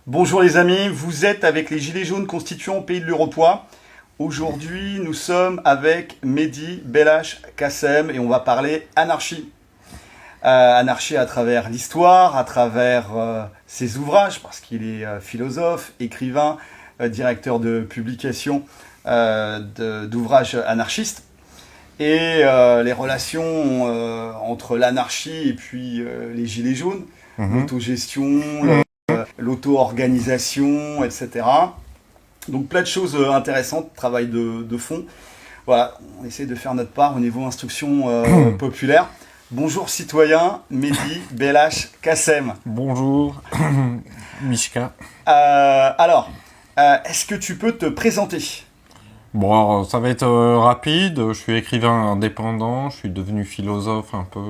Bonjour les amis, vous êtes avec les Gilets jaunes constituants au Pays de l'Uropoix. Aujourd'hui, nous sommes avec Mehdi Belach Kassem et on va parler anarchie. Anarchie à travers l'histoire, à travers ses ouvrages, parce qu'il est philosophe, écrivain, directeur de publication d'ouvrages anarchistes. Et les relations entre l'anarchie et puis les Gilets jaunes, l'autogestion, l'auto-organisation, etc. Donc plein de choses intéressantes, travail de fond. Voilà, on essaie de faire notre part au niveau instruction populaire. Bonjour citoyen, Mehdi Belach Kassem. Bonjour, Mishka. Est-ce que tu peux te présenter ? Bon, alors, ça va être rapide. Je suis écrivain indépendant, je suis devenu philosophe un peu.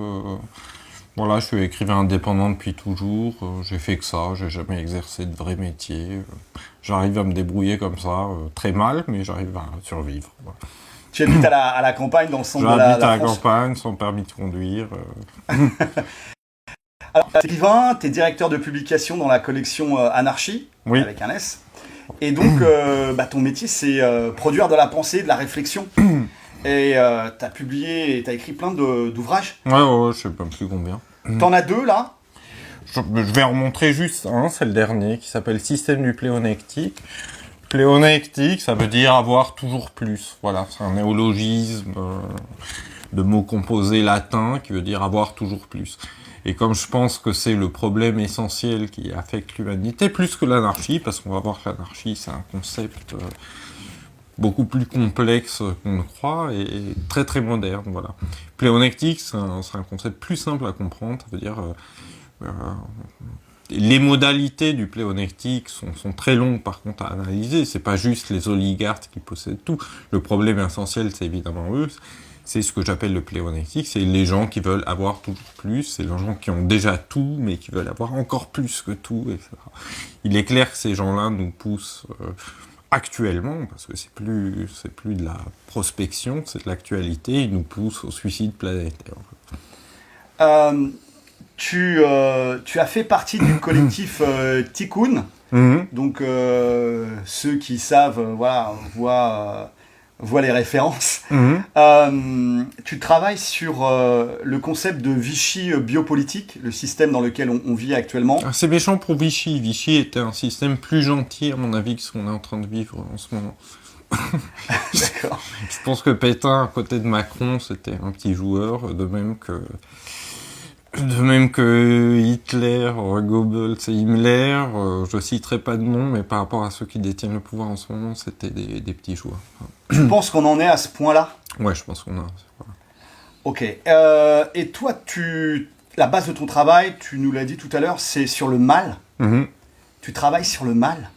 Voilà, je suis écrivain indépendant depuis toujours. J'ai fait que ça, j'ai jamais exercé de vrai métier. J'arrive à me débrouiller comme ça, très mal, mais j'arrive à survivre. Voilà. Tu habites à la campagne, dans le centre de la France ? J'habite à la campagne, sans permis de conduire. Alors, tu es écrivain, tu es directeur de publication dans la collection Anarchie, Oui. Avec un S. Et donc, ton métier, c'est produire de la pensée, de la réflexion. Et tu as publié, tu as écrit plein d'ouvrages. Ouais, je sais pas plus combien. T'en as deux, là ? Je vais en montrer juste un, c'est le dernier, qui s'appelle Système du pléonectique. Pléonectique, ça veut dire avoir toujours plus. Voilà, c'est un néologisme de mots composés latins qui veut dire avoir toujours plus. Et comme je pense que c'est le problème essentiel qui affecte l'humanité, plus que l'anarchie, parce qu'on va voir que l'anarchie, c'est un concept beaucoup plus complexe qu'on ne croit et très très moderne. Voilà. Pléonectique, c'est un concept plus simple à comprendre, ça veut dire... les modalités du pléonectique sont très longues par contre à analyser, c'est pas juste les oligarques qui possèdent tout. Le problème essentiel, c'est évidemment eux, c'est ce que j'appelle le pléonectique, c'est les gens qui veulent avoir toujours plus, c'est les gens qui ont déjà tout, mais qui veulent avoir encore plus que tout, etc. Il est clair que ces gens-là nous poussent actuellement, parce que c'est plus de la prospection, c'est de l'actualité, ils nous poussent au suicide planétaire. Tu as fait partie du collectif Tikkun. Donc, ceux qui savent, voient les références. Tu travailles sur le concept de Vichy biopolitique, le système dans lequel on vit actuellement. C'est méchant pour Vichy. Vichy était un système plus gentil, à mon avis, que ce qu'on est en train de vivre en ce moment. D'accord. Je pense que Pétain, à côté de Macron, c'était un petit joueur, de même que Hitler, Goebbels et Himmler, je citerai pas de nom, mais par rapport à ceux qui détiennent le pouvoir en ce moment, c'était des petits joueurs. Tu penses qu'on en est à ce point-là ? Ouais, je pense qu'on a. Voilà. Ok. Et toi, la base de ton travail, tu nous l'as dit tout à l'heure, c'est sur le mal. Tu travailles sur le mal ?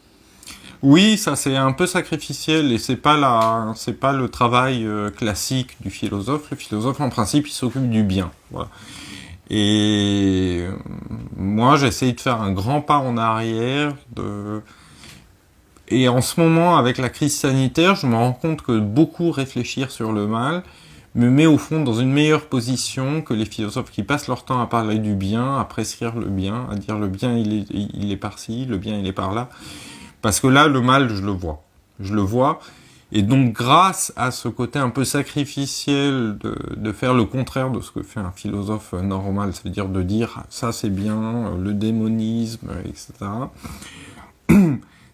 Oui, ça c'est un peu sacrificiel et c'est pas le travail classique du philosophe. Le philosophe, en principe, il s'occupe du bien. Voilà. Et moi, j'essaye de faire un grand pas en arrière. Et en ce moment, avec la crise sanitaire, je me rends compte que beaucoup réfléchir sur le mal me met au fond dans une meilleure position que les philosophes qui passent leur temps à parler du bien, à prescrire le bien, à dire le bien il est par-ci, le bien il est par-là. Parce que là, le mal, je le vois. Je le vois. Et donc, grâce à ce côté un peu sacrificiel de faire le contraire de ce que fait un philosophe normal, c'est-à-dire de dire « ça c'est bien », le démonisme, etc.,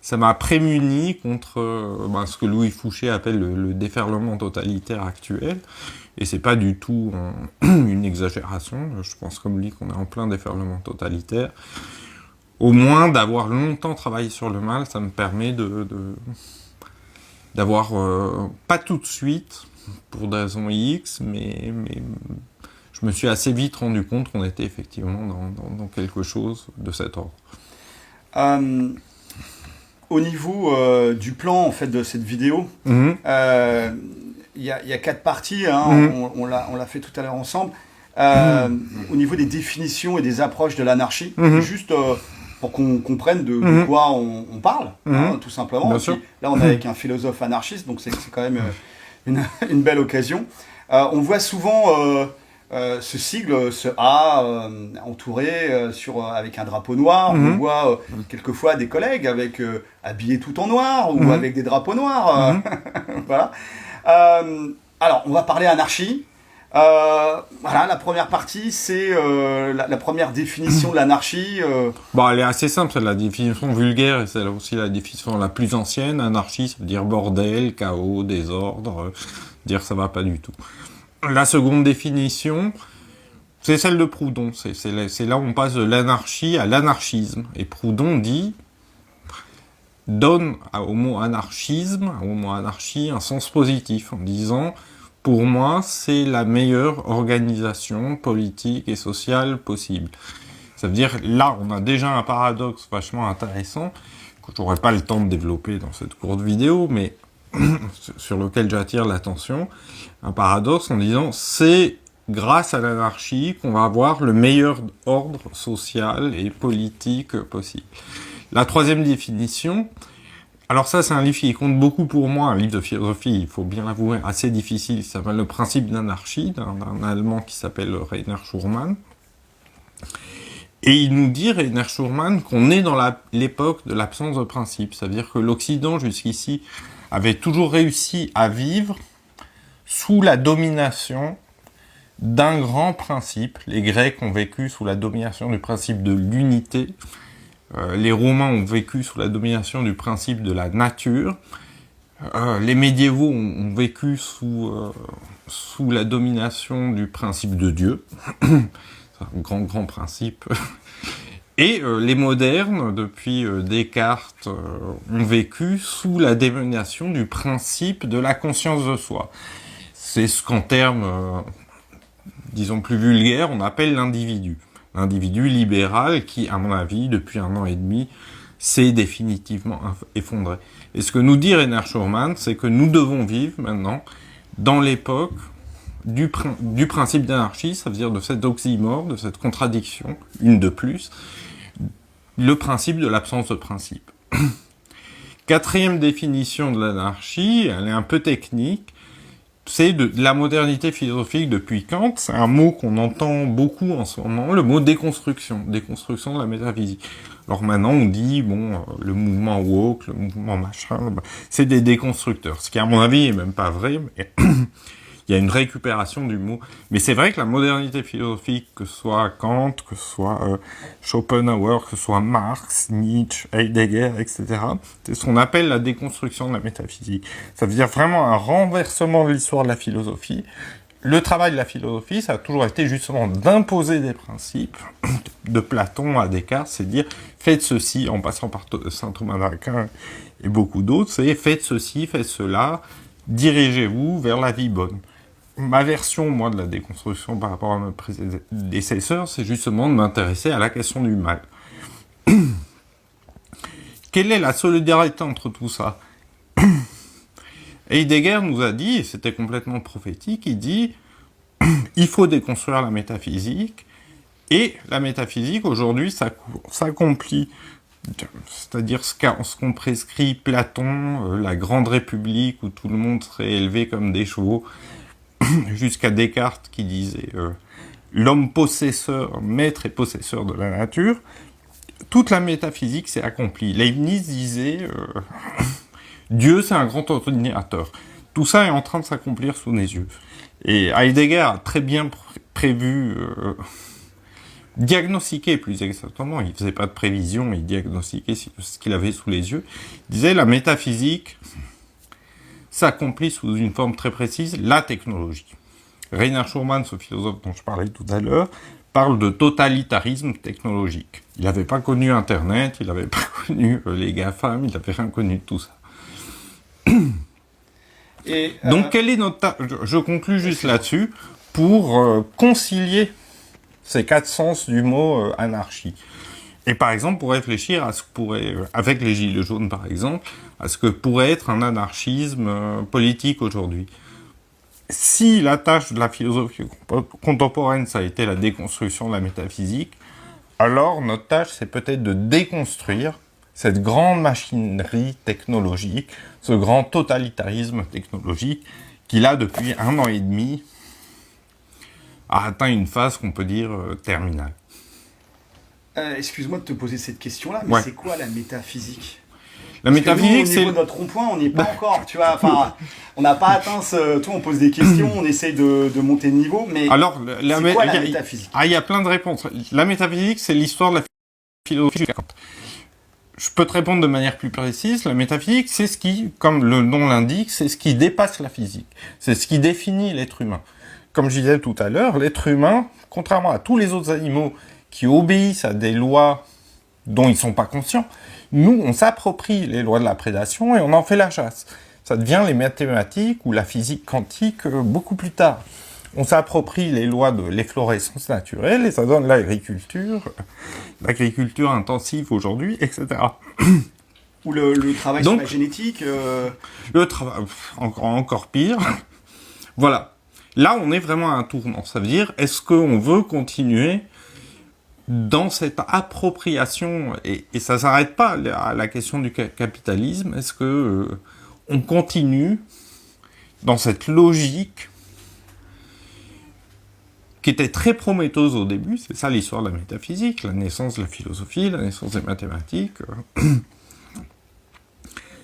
ça m'a prémuni contre ce que Louis Fouché appelle le déferlement totalitaire actuel. Et c'est pas du tout une exagération. Je pense comme lui qu'on est en plein déferlement totalitaire. Au moins, d'avoir longtemps travaillé sur le mal, ça me permet d'avoir, pas tout de suite, pour des raisons X, mais je me suis assez vite rendu compte qu'on était effectivement dans quelque chose de cet ordre. Au niveau du plan en fait, de cette vidéo, il y a 4 parties, on l'a fait tout à l'heure ensemble. Au niveau des définitions et des approches de l'anarchie, juste pour qu'on comprenne de quoi on parle, tout simplement. Bien sûr. Là, on est avec un philosophe anarchiste, donc c'est quand même une belle occasion. On voit souvent ce sigle, ce A entouré avec un drapeau noir. On voit quelquefois des collègues habillés tout en noir ou avec des drapeaux noirs. Voilà. Alors, on va parler anarchie. Voilà, la première partie, c'est la première définition de l'anarchie. Bon, elle est assez simple, c'est la définition vulgaire et c'est aussi la définition la plus ancienne. Anarchie, ça veut dire bordel, chaos, désordre, dire ça va pas du tout. La seconde définition, c'est celle de Proudhon. C'est là où on passe de l'anarchie à l'anarchisme. Et Proudhon donne au mot anarchisme, au mot anarchie, un sens positif en disant « Pour moi, c'est la meilleure organisation politique et sociale possible. » Ça veut dire, là, on a déjà un paradoxe vachement intéressant, que j'aurais pas le temps de développer dans cette courte vidéo, mais sur lequel j'attire l'attention. Un paradoxe en disant, c'est grâce à l'anarchie qu'on va avoir le meilleur ordre social et politique possible. La troisième définition, alors ça c'est un livre qui compte beaucoup pour moi, un livre de philosophie, il faut bien l'avouer, assez difficile, ça s'appelle Le principe d'anarchie, d'un Allemand qui s'appelle Rainer Schurman. Et il nous dit, Rainer Schurman, qu'on est dans l'époque de l'absence de principe, c'est-à-dire que l'Occident jusqu'ici avait toujours réussi à vivre sous la domination d'un grand principe. Les Grecs ont vécu sous la domination du principe de l'unité. Les Romains ont vécu sous la domination du principe de la nature. Les médiévaux ont vécu sous la domination du principe de Dieu. C'est un grand principe. Et les modernes, depuis Descartes, ont vécu sous la domination du principe de la conscience de soi. C'est ce qu'en termes, disons plus vulgaires, on appelle l'individu. L'individu libéral qui, à mon avis, depuis 1 an et demi, s'est définitivement effondré. Et ce que nous dit Rainer Schurman, c'est que nous devons vivre maintenant dans l'époque du principe d'anarchie, ça veut dire de cet oxymore, de cette contradiction, une de plus, le principe de l'absence de principe. Quatrième définition de l'anarchie, elle est un peu technique, c'est de la modernité philosophique depuis Kant, c'est un mot qu'on entend beaucoup en ce moment, le mot déconstruction de la métaphysique. Alors maintenant on dit, bon, le mouvement woke, le mouvement machin, c'est des déconstructeurs, ce qui à mon avis est même pas vrai, mais il y a une récupération du mot. Mais c'est vrai que la modernité philosophique, que ce soit Kant, que ce soit Schopenhauer, que ce soit Marx, Nietzsche, Heidegger, etc., c'est ce qu'on appelle la déconstruction de la métaphysique. Ça veut dire vraiment un renversement de l'histoire de la philosophie. Le travail de la philosophie, ça a toujours été justement d'imposer des principes, de Platon à Descartes, c'est dire faites ceci, en passant par saint Thomas d'Aquin et beaucoup d'autres, c'est faites ceci, faites cela, dirigez-vous vers la vie bonne. Ma version, moi, de la déconstruction par rapport à mes prédécesseurs, c'est justement de m'intéresser à la question du mal. Quelle est la solidarité entre tout ça? Heidegger nous a dit, et c'était complètement prophétique, il dit « Il faut déconstruire la métaphysique », et la métaphysique, aujourd'hui, s'accomplit. C'est-à-dire ce qu'on prescrit Platon, la Grande République, où tout le monde serait élevé comme des chevaux, jusqu'à Descartes qui disait l'homme possesseur, maître et possesseur de la nature, toute la métaphysique s'est accomplie. Leibniz disait Dieu c'est un grand ordinateur. Tout ça est en train de s'accomplir sous nos yeux. Et Heidegger a très bien prévu, diagnostiqué plus exactement, il faisait pas de prévision, il diagnostiquait ce qu'il avait sous les yeux, il disait la métaphysique s'accomplit sous une forme très précise, la technologie. Rainer Schurman, ce philosophe dont je parlais tout à l'heure, parle de totalitarisme technologique. Il n'avait pas connu Internet, il n'avait pas connu les GAFAM, il n'avait rien connu de tout ça. Donc, quel est notre... Je conclus juste là-dessus, pour concilier ces 4 sens du mot anarchie. Et par exemple, pour réfléchir à ce que pourrait, avec les Gilets jaunes par exemple, à ce que pourrait être un anarchisme politique aujourd'hui. Si la tâche de la philosophie contemporaine, ça a été la déconstruction de la métaphysique, alors notre tâche, c'est peut-être de déconstruire cette grande machinerie technologique, ce grand totalitarisme technologique qui, là, depuis 1 an et demi, a atteint une phase qu'on peut dire terminale. Excuse-moi de te poser cette question-là, mais c'est quoi la métaphysique? La métaphysique, c'est... Au niveau de notre rond-point, on n'est pas encore, tu vois, enfin, on n'a pas atteint ce... Toi, on pose des questions, on essaye de monter de niveau, mais alors, c'est quoi la métaphysique? Il y a plein de réponses. La métaphysique, c'est l'histoire de la philosophie jusqu'à Kant. Je peux te répondre de manière plus précise. La métaphysique, c'est ce qui, comme le nom l'indique, c'est ce qui dépasse la physique. C'est ce qui définit l'être humain. Comme je disais tout à l'heure, l'être humain, contrairement à tous les autres animaux qui obéissent à des lois dont ils ne sont pas conscients, nous, on s'approprie les lois de la prédation et on en fait la chasse. Ça devient les mathématiques ou la physique quantique beaucoup plus tard. On s'approprie les lois de l'efflorescence naturelle et ça donne l'agriculture intensive aujourd'hui, etc. Ou le travail sur la génétique. Le travail, encore pire. Voilà. Là, on est vraiment à un tournant. Ça veut dire, est-ce qu'on veut continuer dans cette appropriation, et ça s'arrête pas à la question du capitalisme, est-ce que on continue dans cette logique qui était très prometteuse au début, c'est ça l'histoire de la métaphysique, la naissance de la philosophie, la naissance des mathématiques,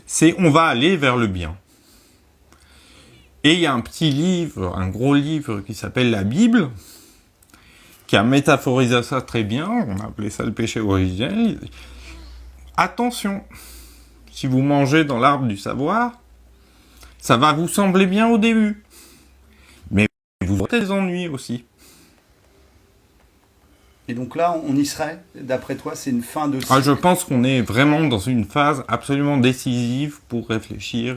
c'est on va aller vers le bien. Et il y a un petit livre, un gros livre qui s'appelle la Bible, qui a métaphorisé ça très bien, on a appelé ça le péché originel. Attention, si vous mangez dans l'arbre du savoir, ça va vous sembler bien au début, mais vous aurez des ennuis aussi. Et donc là, on y serait, d'après toi, c'est une fin de cycle. Ah, je pense qu'on est vraiment dans une phase absolument décisive pour réfléchir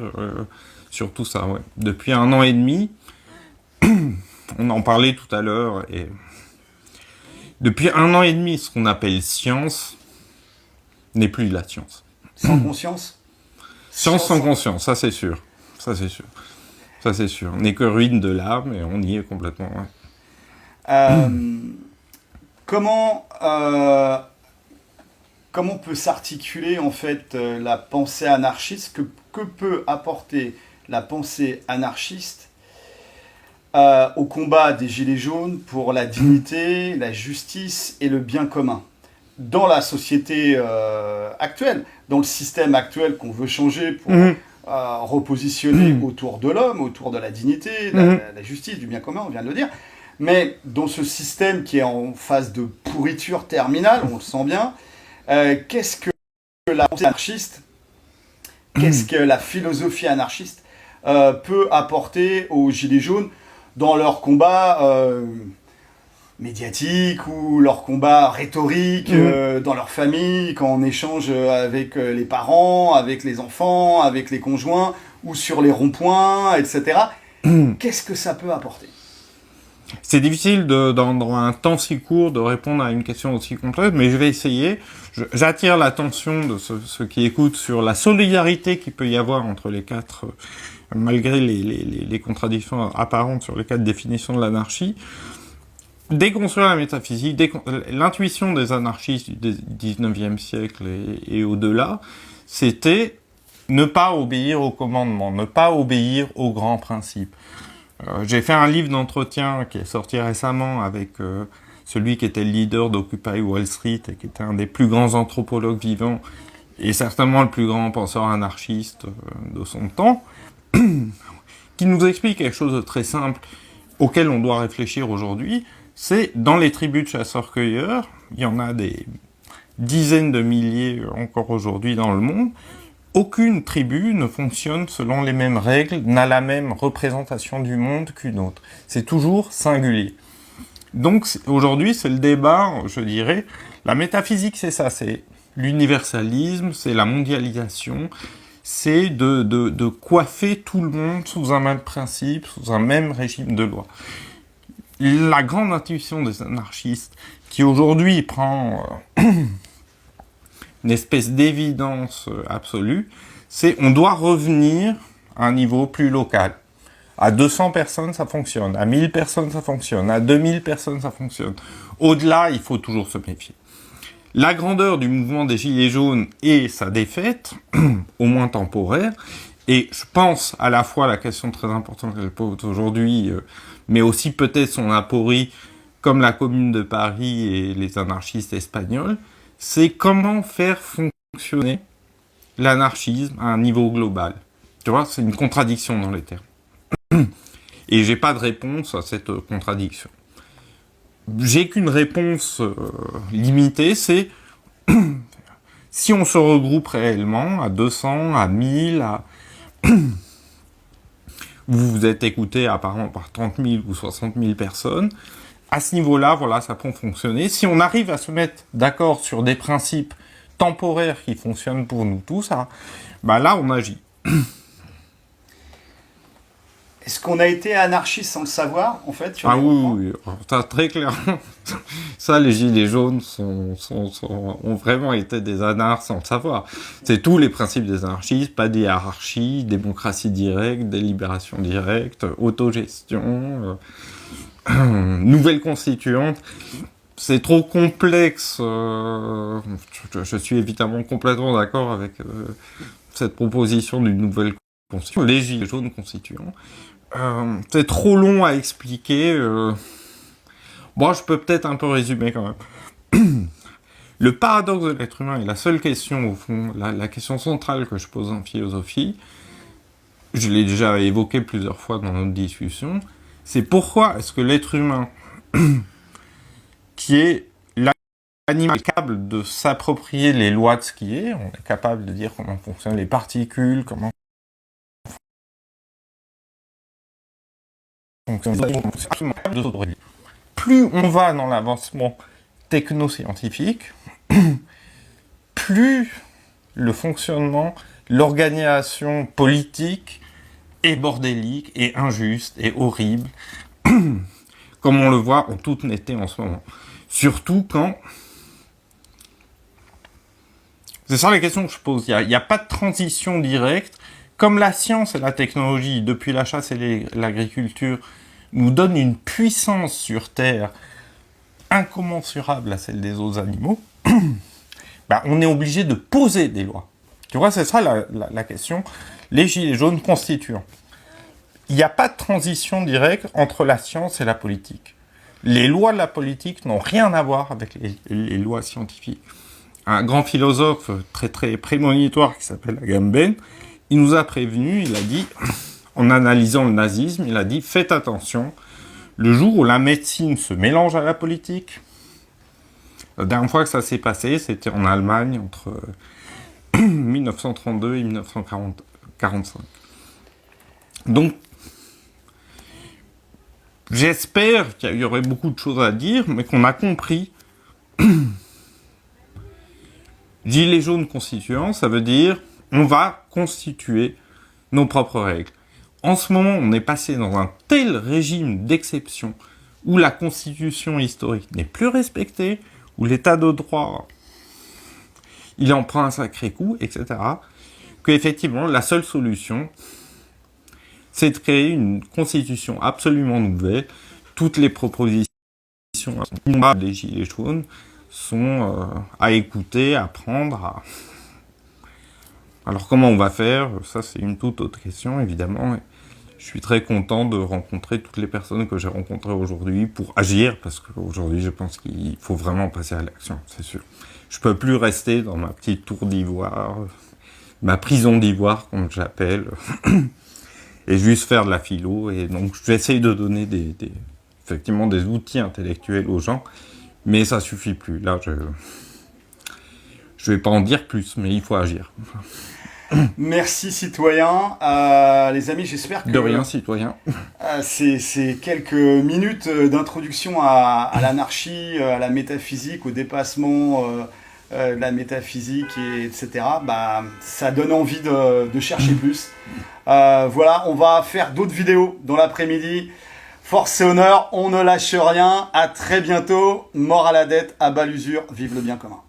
sur tout ça. Ouais. Depuis 1 an et demi, on en parlait tout à l'heure, et depuis 1 an et demi, ce qu'on appelle science n'est plus de la science. Sans conscience? Science sans conscience, ça c'est sûr. Ça c'est sûr. Ça c'est sûr. On n'est que ruine de l'âme et on y est complètement. Ouais. Comment peut s'articuler en fait la pensée anarchiste? Que peut apporter la pensée anarchiste au combat des Gilets jaunes pour la dignité, la justice et le bien commun dans la société actuelle, dans le système actuel qu'on veut changer pour repositionner autour de l'homme, autour de la dignité, la justice, du bien commun, on vient de le dire. Mais dans ce système qui est en phase de pourriture terminale, on le sent bien, qu'est-ce que la pensée anarchiste, qu'est-ce que la philosophie anarchiste peut apporter aux Gilets jaunes dans leur combat médiatique ou leur combat rhétorique dans leur famille, quand on échange avec les parents, avec les enfants, avec les conjoints ou sur les ronds-points, etc. Qu'est-ce que ça peut apporter ? C'est difficile dans un temps si court de répondre à une question aussi complexe, mais je vais essayer. J'attire l'attention de ceux qui écoutent sur la solidarité qu'il peut y avoir entre les quatre, malgré les contradictions apparentes sur les quatre définitions de l'anarchie. Déconstruire la métaphysique, l'intuition des anarchistes du 19e siècle et au-delà, c'était ne pas obéir aux commandements, ne pas obéir aux grands principes. J'ai fait un livre d'entretien qui est sorti récemment avec celui qui était le leader d'Occupy Wall Street et qui était un des plus grands anthropologues vivants et certainement le plus grand penseur anarchiste de son temps, qui nous explique quelque chose de très simple auquel on doit réfléchir aujourd'hui. C'est dans les tribus de chasseurs-cueilleurs, il y en a des dizaines de milliers encore aujourd'hui dans le monde. Aucune tribu ne fonctionne selon les mêmes règles, n'a la même représentation du monde qu'une autre. C'est toujours singulier. Donc aujourd'hui, c'est le débat, je dirais. La métaphysique, c'est ça, c'est l'universalisme, c'est la mondialisation, c'est de coiffer tout le monde sous un même principe, sous un même régime de loi. La grande intuition des anarchistes, qui aujourd'hui prend une espèce d'évidence absolue, c'est on doit revenir à un niveau plus local. À 200 personnes, ça fonctionne. À 1000 personnes, ça fonctionne. À 2000 personnes, ça fonctionne. Au-delà, il faut toujours se méfier. La grandeur du mouvement des Gilets jaunes est sa défaite, au moins temporaire, et je pense à la fois à la question très importante qu'elle pose aujourd'hui mais aussi peut-être son aporie, comme la Commune de Paris et les anarchistes espagnols, c'est comment faire fonctionner l'anarchisme à un niveau global. Tu vois, c'est une contradiction dans les termes. Et j'ai pas de réponse à cette contradiction. J'ai qu'une réponse limitée, c'est si on se regroupe réellement à 200, à 1000, à... vous vous êtes écouté apparemment par 30 000 ou 60 000 personnes, à ce niveau-là, voilà, ça peut fonctionner. Si on arrive à se mettre d'accord sur des principes temporaires qui fonctionnent pour nous tous, bah là, on agit. Est-ce qu'on a été anarchiste sans le savoir, en fait sur Ah les oui, ronds-points oui, ça, très clairement. Ça, les gilets jaunes ont vraiment été des anards sans le savoir. C'est tous les principes des anarchistes, pas de hiérarchie, démocratie directe, délibération directe, autogestion, nouvelle constituante. C'est trop complexe. Je suis évidemment complètement d'accord avec cette proposition d'une nouvelle constitution. Les gilets jaunes constituants. C'est trop long à expliquer. Bon, je peux peut-être un peu résumer quand même. Le paradoxe de l'être humain est la seule question, au fond, la question centrale que je pose en philosophie. Je l'ai déjà évoqué plusieurs fois dans notre discussion. C'est pourquoi est-ce que l'être humain, qui est l'animal capable de s'approprier les lois de ce qui est, on est capable de dire comment fonctionnent les particules, comment plus on va dans l'avancement technoscientifique, plus le fonctionnement, l'organisation politique est bordélique, et injuste, et horrible, comme on le voit en toute netteté en ce moment. Surtout quand... C'est ça la question que je pose. Il n'y a pas de transition directe. Comme la science et la technologie, depuis la chasse et l'agriculture, nous donnent une puissance sur Terre incommensurable à celle des autres animaux, bah, on est obligé de poser des lois. Tu vois, c'est ça la question. Les gilets jaunes constituants. Il n'y a pas de transition directe entre la science et la politique. Les lois de la politique n'ont rien à voir avec les lois scientifiques. Un grand philosophe très très prémonitoire qui s'appelle Agamben, il nous a prévenu, il a dit, en analysant le nazisme, il a dit « Faites attention, le jour où la médecine se mélange à la politique », la dernière fois que ça s'est passé, c'était en Allemagne entre 1932 et 1945. Donc, j'espère qu'il y aurait beaucoup de choses à dire, mais qu'on a compris. Gilets jaunes constituants, ça veut dire on va constituer nos propres règles. En ce moment, on est passé dans un tel régime d'exception où la constitution historique n'est plus respectée, où l'état de droit, il en prend un sacré coup, etc., qu'effectivement, la seule solution, c'est de créer une constitution absolument nouvelle. Toutes les propositions des Gilets jaunes sont à écouter, à prendre. Alors comment on va faire? Ça, c'est une toute autre question, évidemment. Je suis très content de rencontrer toutes les personnes que j'ai rencontrées aujourd'hui pour agir, parce qu'aujourd'hui, je pense qu'il faut vraiment passer à l'action, c'est sûr. Je peux plus rester dans ma petite tour d'ivoire, ma prison d'ivoire, comme je l'appelle, et juste faire de la philo. Et donc, j'essaye de donner effectivement des outils intellectuels aux gens, mais ça suffit plus. Là, je vais pas en dire plus, mais il faut agir. Merci citoyen. Les amis, j'espère que... De rien, citoyen. Ces quelques minutes d'introduction à l'anarchie, à la métaphysique, au dépassement de la métaphysique, etc., bah, ça donne envie de chercher plus. Voilà, on va faire d'autres vidéos dans l'après-midi. Force et honneur, on ne lâche rien. À très bientôt. Mort à la dette, à bas l'usure. Vive le bien commun.